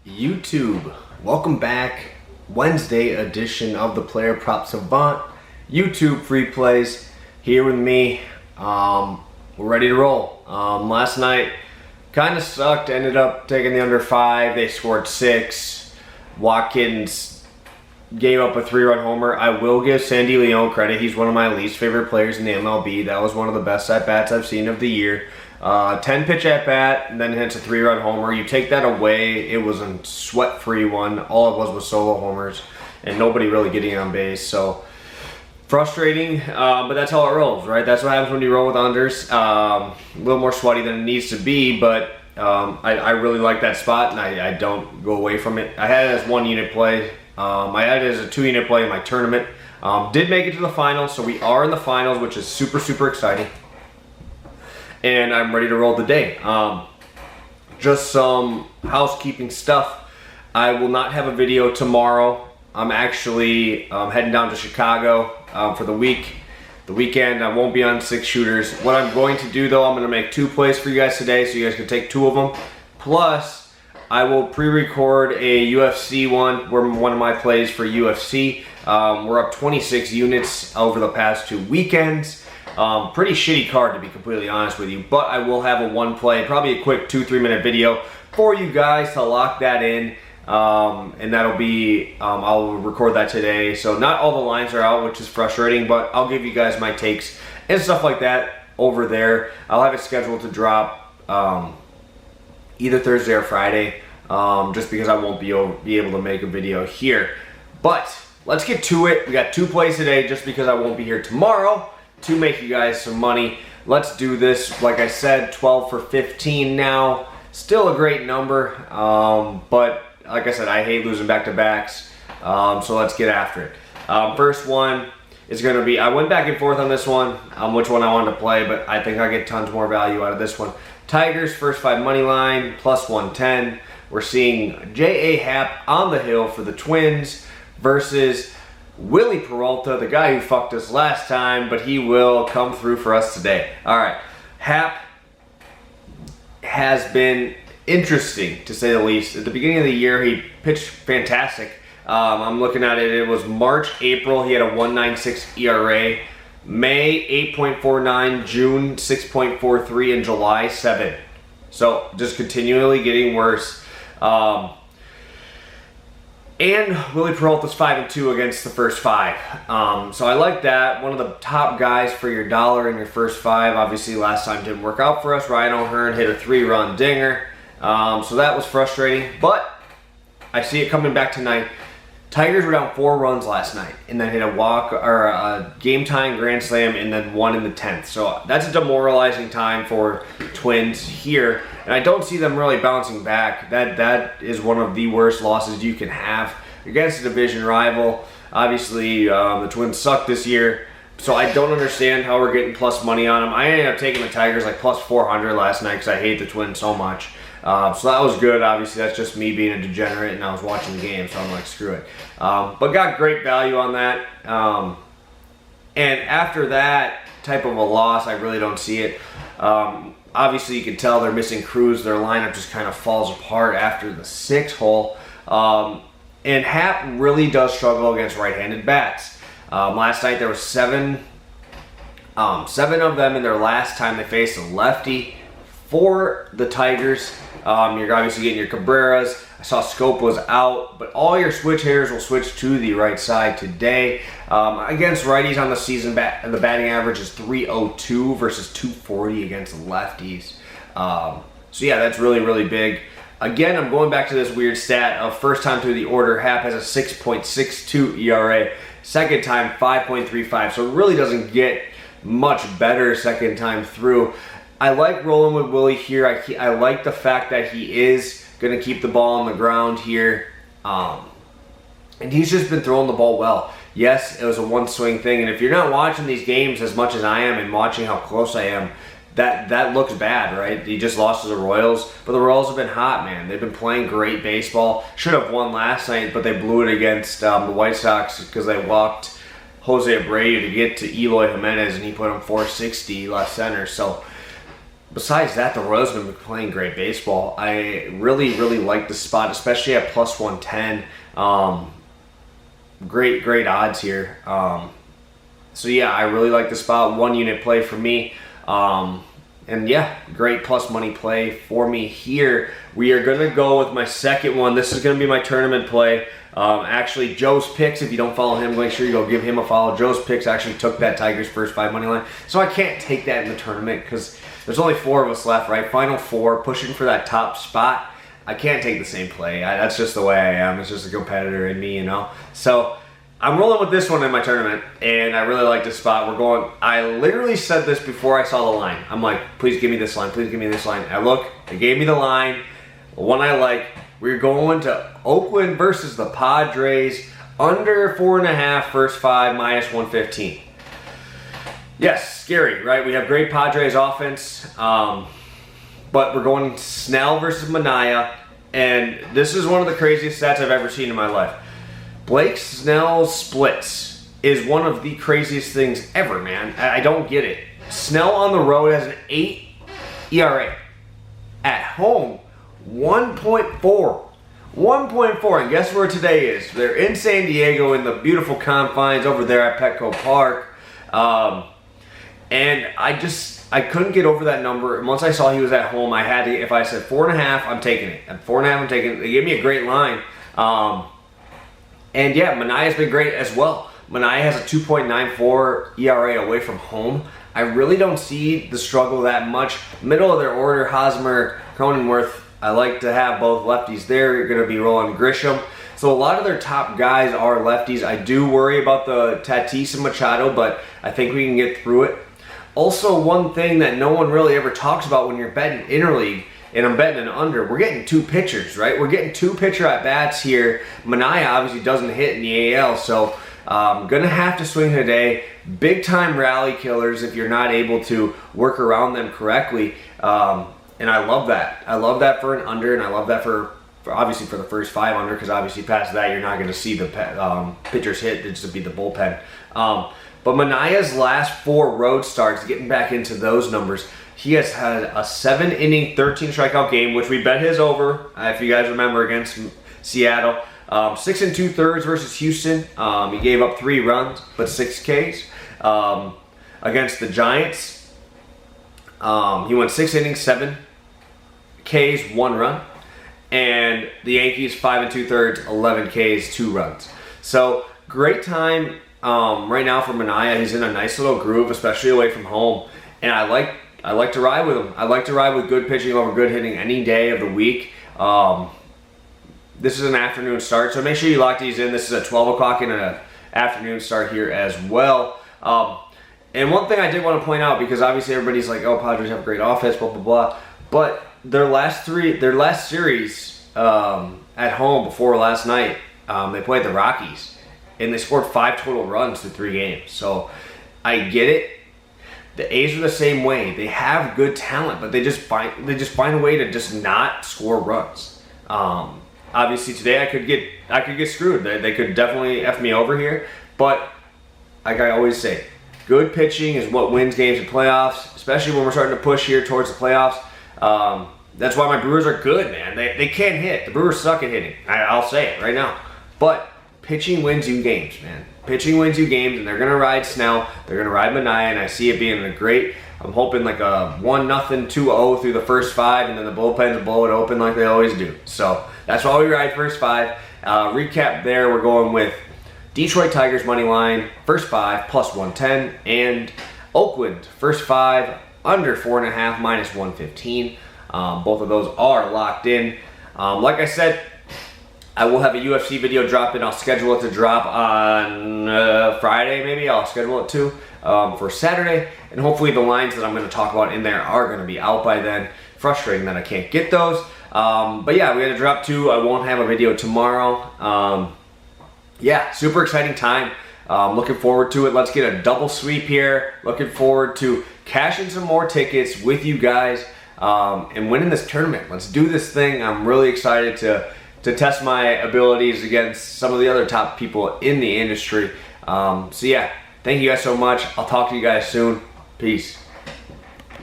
YouTube, welcome back. Wednesday edition of the Player Prop Savant YouTube free plays here with me. We're ready to roll. Last night kind of sucked, ended up taking the under 5. They scored 6. Watkins gave up a 3-run homer. I will give Sandy Leon credit. He's one of my least favorite players in the MLB. That was one of the best at-bats I've seen of the year. 10 pitch at bat, and then hits a 3-run homer. You take that away, it was a sweat-free one. All it was solo homers, and nobody really getting on base. So frustrating, but that's how it rolls, right? That's what happens when you roll with unders. A little more sweaty than it needs to be, but I really like that spot, and I don't go away from it. I had it as 1-unit play. I had it as a 2-unit play in my tournament. Did make it to the finals, so we are in the finals, which is super exciting. And I'm ready to roll the day. Just some housekeeping stuff. I will not have a video tomorrow. I'm actually heading down to Chicago for the weekend. I won't be on 6 shooters. What I'm going to do though, I'm going to make 2 plays for you guys today, so you guys can take 2 of them. Plus, I will pre-record a UFC one, one of my plays for UFC. We're up 26 units over the past 2 weekends. Pretty shitty card, to be completely honest with you, but I will have a 1 play, probably a quick 2-3 minute video for you guys to lock that in, and that'll be, I'll record that today. So not all the lines are out, which is frustrating, but I'll give you guys my takes and stuff like that over there. I'll have it scheduled to drop either Thursday or Friday, just because I won't be able to make a video here. But let's get to it. We got 2 plays today just because I won't be here tomorrow to make you guys some money. Let's do this. Like I said, 12 for 15 now. Still a great number, but like I said, I hate losing back-to-backs, so let's get after it. First one is going to be, I went back and forth on this one, which one I wanted to play, but I think I get tons more value out of this one. Tigers, first 5 money line, plus 110. We're seeing J.A. Happ on the hill for the Twins versus Willie Peralta, the guy who fucked us last time, but he will come through for us today. All right, Happ has been interesting, to say the least. At the beginning of the year, he pitched fantastic. I'm looking at it. It was March, April. He had a 1.96 ERA. May, 8.49. June, 6.43. And July, 7. So just continually getting worse. And Willie Peralta's 5-2 against the first 5. So I like that. One of the top guys for your dollar in your first 5. Obviously, last time didn't work out for us. Ryan O'Hearn hit a 3-run dinger. So that was frustrating. But I see it coming back tonight. Tigers were down 4 runs last night, and then hit a walk or a game-tying grand slam, and then 1 in the 10th. So that's a demoralizing time for Twins here, and I don't see them really bouncing back. That is one of the worst losses you can have against a division rival. Obviously, the Twins suck this year, so I don't understand how we're getting plus money on them. I ended up taking the Tigers like plus 400 last night because I hate the Twins so much. So that was good. Obviously, that's just me being a degenerate, and I was watching the game, so I'm like, screw it. But got great value on that. And after that type of a loss, I really don't see it. Obviously, you can tell they're missing Cruz. Their lineup just kind of falls apart after the 6th hole. And Happ really does struggle against right-handed bats. Last night, there were 7 of them in their last time they faced a lefty for the Tigers. You're obviously getting your Cabreras. I saw Scope was out, but all your switch hitters will switch to the right side today. Against righties on the season, the batting average is 302 versus 240 against lefties. So yeah, that's really big. Again, I'm going back to this weird stat of first time through the order, Happ has a 6.62 ERA. Second time, 5.35. So it really doesn't get much better second time through. I like rolling with Willie here. I like the fact that he is going to keep the ball on the ground here. And he's just been throwing the ball well. Yes, it was a one-swing thing. And if you're not watching these games as much as I am and watching how close I am, that looks bad, right? He just lost to the Royals. But the Royals have been hot, man. They've been playing great baseball. Should have won last night, but they blew it against the White Sox because they walked Jose Abreu to get to Eloy Jimenez, and he put him 460 left center. So besides that, the Royals have been playing great baseball. I really, really like the spot, especially at plus 110. Great odds here. So yeah, I really like the spot. 1 unit play for me. And yeah, great plus money play for me here. We are going to go with my second one. This is going to be my tournament play. Actually, Joe's Picks, if you don't follow him, make sure you go give him a follow. Joe's Picks actually took that Tigers first 5 money line. So I can't take that in the tournament because there's only 4 of us left, right? Final 4, pushing for that top spot. I can't take the same play. That's just the way I am. It's just a competitor in me, you know? So I'm rolling with this one in my tournament, and I really like this spot. I literally said this before I saw the line. I'm like, please give me this line, please give me this line. I look, they gave me the line, one I like. We're going to Oakland versus the Padres, under 4.5, first 5, minus 115. Yes, scary, right? We have great Padres offense, but we're going Snell versus Manaea, and this is one of the craziest stats I've ever seen in my life. Blake Snell's splits is one of the craziest things ever, man. I don't get it. Snell on the road has an 8 ERA. At home, 1.4. 1.4. And guess where today is? They're in San Diego in the beautiful confines over there at Petco Park. And I couldn't get over that number. And once I saw he was at home, I had to, if I said 4.5, I'm taking it. At 4.5, I'm taking it. They gave me a great line. And yeah, Manaea's been great as well. Manaea has a 2.94 ERA away from home. I really don't see the struggle that much. Middle of their order, Hosmer, Cronenworth. I like to have both lefties there. You're going to be rolling Grisham. So a lot of their top guys are lefties. I do worry about the Tatis and Machado, but I think we can get through it. Also, one thing that no one really ever talks about when you're betting interleague, and I'm betting an under, we're getting 2 pitchers, right? We're getting 2 pitcher at-bats here. Manaea obviously doesn't hit in the AL, so going to have to swing today. Big-time rally killers if you're not able to work around them correctly. And I love that. I love that for an under, and I love that for obviously for the first 5 under, because obviously past that you're not going to see the pitchers hit. It's to be the bullpen. But Manaea's last 4 road starts, getting back into those numbers, he has had a 7-inning, 13 strikeout game, which we bet his over, if you guys remember, against Seattle. 6 2/3 versus Houston. He gave up 3 runs, but 6 Ks. Against the Giants, he went 6 innings, 7 Ks, 1 run. And the Yankees, 5 2/3, 11 Ks, 2 runs. So great time right now for Manaea. He's in a nice little groove, especially away from home. And I like to ride with him. I like to ride with good pitching over good hitting any day of the week. This is an afternoon start, so make sure you lock these in. This is a 12 o'clock and an afternoon start here as well. And one thing I did want to point out, because obviously everybody's like, oh, Padres have great offense, blah, blah, blah. But their last series at home before last night, they played the Rockies, and they scored 5 total runs through 3 games. So I get it. The A's are the same way. They have good talent, but they just find a way to just not score runs. Obviously today I could get screwed. They could definitely F me over here. But like I always say, good pitching is what wins games in playoffs, especially when we're starting to push here towards the playoffs. That's why my Brewers are good, man. They can't hit. The Brewers suck at hitting. I'll say it right now. But pitching wins you games, man. Pitching wins you games, and they're going to ride Snell. They're going to ride Manaea, and I see it being I'm hoping like a 1-0, 2-0 through the first 5, and then the bullpens will blow it open like they always do. So that's why we ride first 5. Recap there, we're going with Detroit Tigers money line, first 5, plus 110, and Oakland, first 5, under 4.5, minus 115. Both of those are locked in. Like I said, I will have a UFC video dropping. I'll schedule it to drop on Friday, maybe. I'll schedule it too for Saturday. And hopefully the lines that I'm going to talk about in there are going to be out by then. Frustrating that I can't get those. But yeah, we had to drop 2. I won't have a video tomorrow. Yeah, super exciting time. Looking forward to it. Let's get a double sweep here. Looking forward to cashing some more tickets with you guys and winning this tournament. Let's do this thing. I'm really excited to test my abilities against some of the other top people in the industry. So yeah, thank you guys so much. I'll talk to you guys soon. Peace.